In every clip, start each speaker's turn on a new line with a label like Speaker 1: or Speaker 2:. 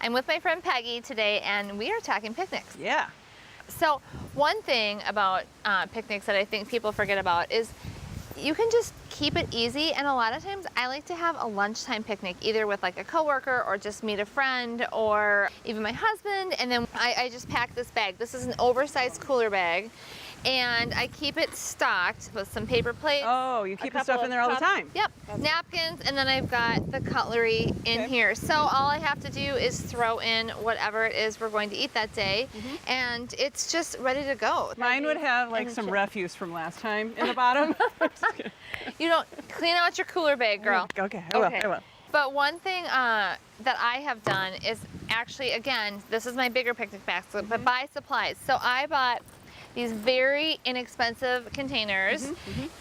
Speaker 1: I'm with my friend Peggy today, and we are talking picnics.
Speaker 2: Yeah.
Speaker 1: So one thing about picnics that I think people forget about is you can just keep it easy, and a lot of times I like to have a lunchtime picnic, either with like a coworker or just meet a friend or even my husband, and then I just pack this bag. This is an oversized cooler bag, and I keep it stocked with some paper plates.
Speaker 2: Oh, you keep the stuff in there all the time.
Speaker 1: Yep, napkins, and then I've got the cutlery in here. So all I have to do is throw in whatever it is we're going to eat that day, and it's just ready to go.
Speaker 2: Mine would have like some refuse from last time in the bottom.
Speaker 1: You don't clean out your cooler bag, girl.
Speaker 2: Okay, I will.
Speaker 1: But one thing that I have done is actually, again, this is my bigger picnic basket, but buy supplies. So I bought these very inexpensive containers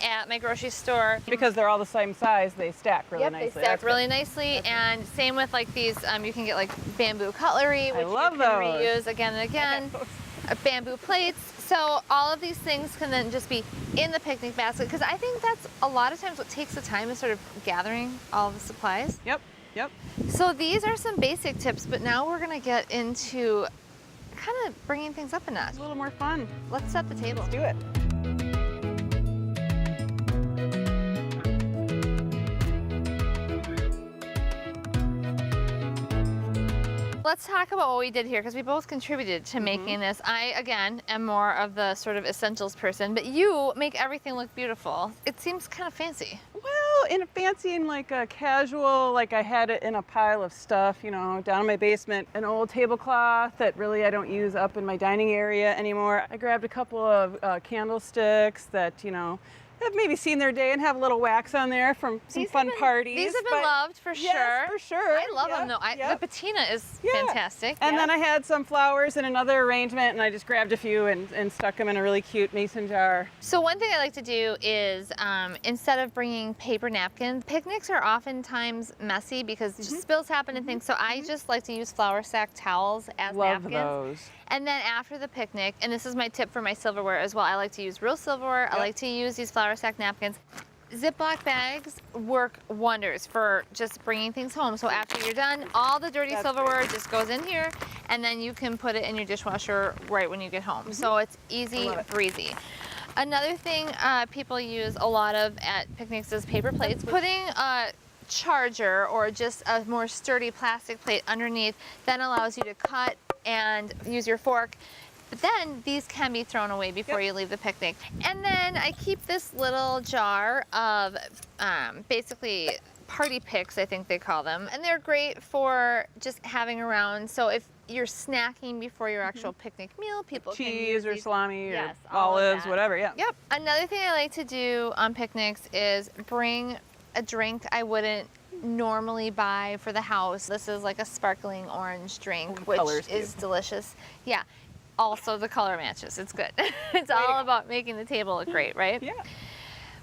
Speaker 1: at my grocery store.
Speaker 2: Because they're all the same size, they stack really nicely.
Speaker 1: They stack really nicely, and same with like these, you can get like bamboo cutlery, which you can reuse again and again, bamboo plates. So all of these things can then just be in the picnic basket, because I think that's a lot of times what takes the time is sort of gathering all the supplies.
Speaker 2: Yep.
Speaker 1: So these are some basic tips, but now we're gonna get into kind of bringing things up a notch.
Speaker 2: It's a little more fun.
Speaker 1: Let's set the table.
Speaker 2: Let's do it.
Speaker 1: Let's talk about what we did here, because we both contributed to making this. I, again, am more of the sort of essentials person, but you make everything look beautiful. It seems kind of fancy.
Speaker 2: Well, in a fancy and like a casual, like I had it in a pile of stuff, you know, down in my basement, an old tablecloth that really I don't use up in my dining area anymore. I grabbed a couple of candlesticks that, you know, have maybe seen their day and have a little wax on there from some fun parties.
Speaker 1: These have been loved for sure.
Speaker 2: Yes, for sure.
Speaker 1: I love them though. The patina is fantastic.
Speaker 2: And then I had some flowers in another arrangement, and I just grabbed a few and stuck them in a really cute mason jar.
Speaker 1: So one thing I like to do is instead of bringing paper napkins, picnics are oftentimes messy because just spills happen and things. So I just like to use flour sack towels as napkins.
Speaker 2: Love those.
Speaker 1: And then after the picnic, and this is my tip for my silverware as well, I like to use real silverware. I like to use these flour sack napkins. Ziploc bags work wonders for just bringing things home. So after you're done, all the dirty silverware just goes in here, and then you can put it in your dishwasher right when you get home. So it's easy breezy. Another thing people use a lot of at picnics is paper plates. Putting a charger or just a more sturdy plastic plate underneath then allows you to cut and use your fork. But then these can be thrown away before you leave the picnic. And then I keep this little jar of basically party picks, I think they call them. And they're great for just having around. So if you're snacking before your actual picnic meal, people can use
Speaker 2: cheese or
Speaker 1: these.
Speaker 2: salami or
Speaker 1: Yes,
Speaker 2: olives, whatever,
Speaker 1: Yep. Another thing I like to do on picnics is bring a drink I wouldn't normally buy for the house. This is like a sparkling orange drink, which is delicious. Yeah. Also the color matches. It's good. It's all about making the table look great, right?
Speaker 2: Yeah.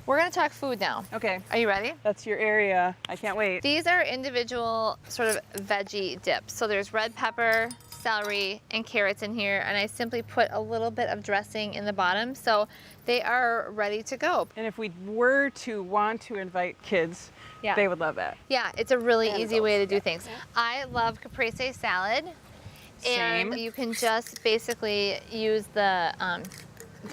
Speaker 1: We're gonna talk food now.
Speaker 2: Okay.
Speaker 1: Are you ready?
Speaker 2: That's your area. I can't wait.
Speaker 1: These are individual sort of veggie dips. So there's red pepper, celery, and carrots in here, and I simply put a little bit of dressing in the bottom, so they are ready to go.
Speaker 2: And if we were to want to invite kids, they would love that.
Speaker 1: Yeah, it's a really easy way to do things. I love caprese salad.
Speaker 2: Same.
Speaker 1: And you can just basically use the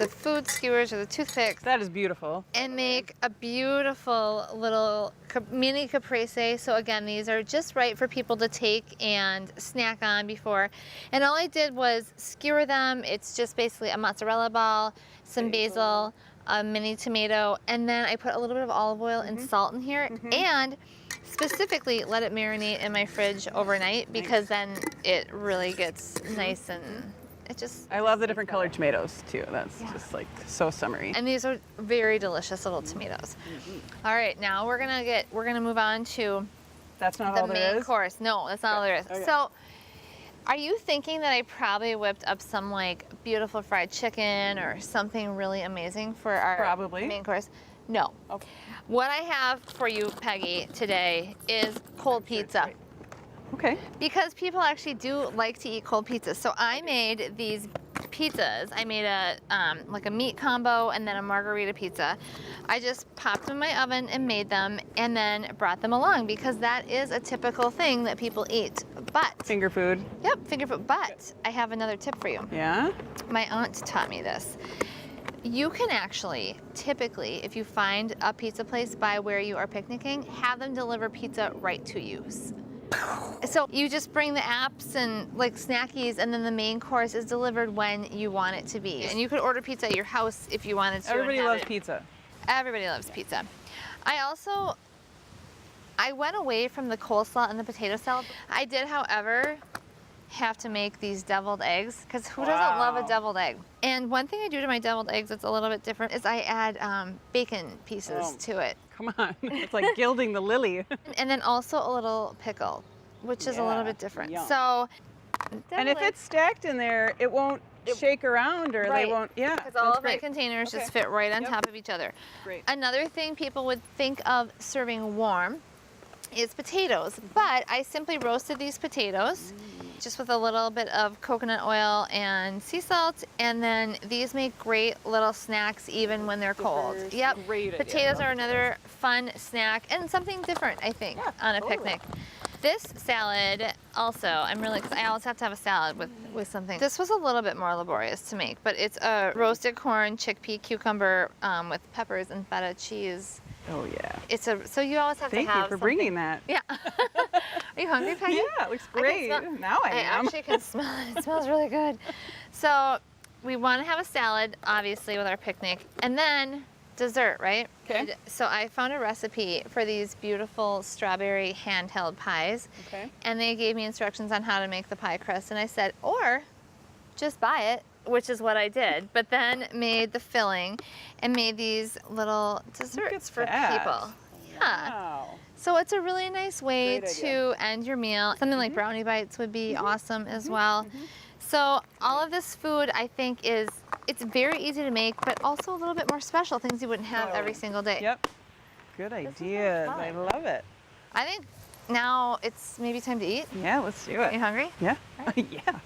Speaker 1: food skewers or the toothpicks.
Speaker 2: That is beautiful.
Speaker 1: And make a beautiful little mini caprese. So again, these are just right for people to take and snack on before. And all I did was skewer them. It's just basically a mozzarella ball, some basil, a mini tomato, and then I put a little bit of olive oil and salt in here. And specifically let it marinate in my fridge overnight, because then it really gets nice, and it just...
Speaker 2: I love the different colored tomatoes too. That's just like so summery.
Speaker 1: And these are very delicious little tomatoes. All right, now we're gonna move on to
Speaker 2: that's not
Speaker 1: the
Speaker 2: all there
Speaker 1: main
Speaker 2: is?
Speaker 1: course. No, that's not all there is.
Speaker 2: Okay.
Speaker 1: So are you thinking that I probably whipped up some like beautiful fried chicken or something really amazing for our main course? No.
Speaker 2: Okay.
Speaker 1: What I have for you, Peggy, today is cold pizza.
Speaker 2: Okay.
Speaker 1: Because people actually do like to eat cold pizza. So I made these pizzas. I made a like a meat combo and then a margarita pizza. I just popped them in my oven and made them and then brought them along because that is a typical thing that people eat. But
Speaker 2: Finger food.
Speaker 1: yep, finger food. But I have another tip for you.
Speaker 2: Yeah?
Speaker 1: My aunt taught me this. You can actually, typically, if you find a pizza place by where you are picnicking, have them deliver pizza right to you. So you just bring the apps and like snackies, and then the main course is delivered when you want it to be. And you could order pizza at your house if you wanted to.
Speaker 2: Everybody
Speaker 1: and have
Speaker 2: loves
Speaker 1: it.
Speaker 2: pizza.
Speaker 1: Everybody loves pizza. I went away from the coleslaw and the potato salad. I did, however, have to make these deviled eggs because who doesn't love a deviled egg? And one thing I do to my deviled eggs that's a little bit different is I add bacon pieces to it.
Speaker 2: Come on. It's like gilding the lily.
Speaker 1: And then also a little pickle, which is a little bit different.
Speaker 2: Yum.
Speaker 1: So,
Speaker 2: And if it's stacked in there, it won't shake around or they won't, yeah.
Speaker 1: because all of my containers just fit right on top of each other.
Speaker 2: Great.
Speaker 1: Another thing people would think of serving warm is potatoes, but I simply roasted these potatoes just with a little bit of coconut oil and sea salt, and then these make great little snacks even when they're cold. Yep.
Speaker 2: Great idea.
Speaker 1: Potatoes are another fun snack and something different, I think, on a picnic. This salad also, because I always have to have a salad with something. This was a little bit more laborious to make, but it's a roasted corn, chickpea, cucumber with peppers and feta cheese.
Speaker 2: Oh, yeah.
Speaker 1: So you always have to have
Speaker 2: Thank you for bringing that.
Speaker 1: Yeah. Are you hungry, Peggy?
Speaker 2: Yeah, it looks great. Now I am.
Speaker 1: actually can smell it. It smells really good. So we want to have a salad, obviously, with our picnic, and then dessert, right?
Speaker 2: Okay.
Speaker 1: So I found a recipe for these beautiful strawberry handheld pies.
Speaker 2: Okay.
Speaker 1: And they gave me instructions on how to make the pie crust, and I said, or just buy it, which is what I did, but then made the filling and made these little desserts for people. Yeah.
Speaker 2: Wow.
Speaker 1: So it's a really nice way
Speaker 2: Great
Speaker 1: to end your meal. Something like brownie bites would be awesome as well. So all of this food, I think, it's very easy to make, but also a little bit more special, things you wouldn't have every single day.
Speaker 2: Yep. Good ideas. I love it.
Speaker 1: I think now it's maybe time to eat.
Speaker 2: Yeah, let's do
Speaker 1: Are you
Speaker 2: it.
Speaker 1: hungry?
Speaker 2: Yeah. Yeah.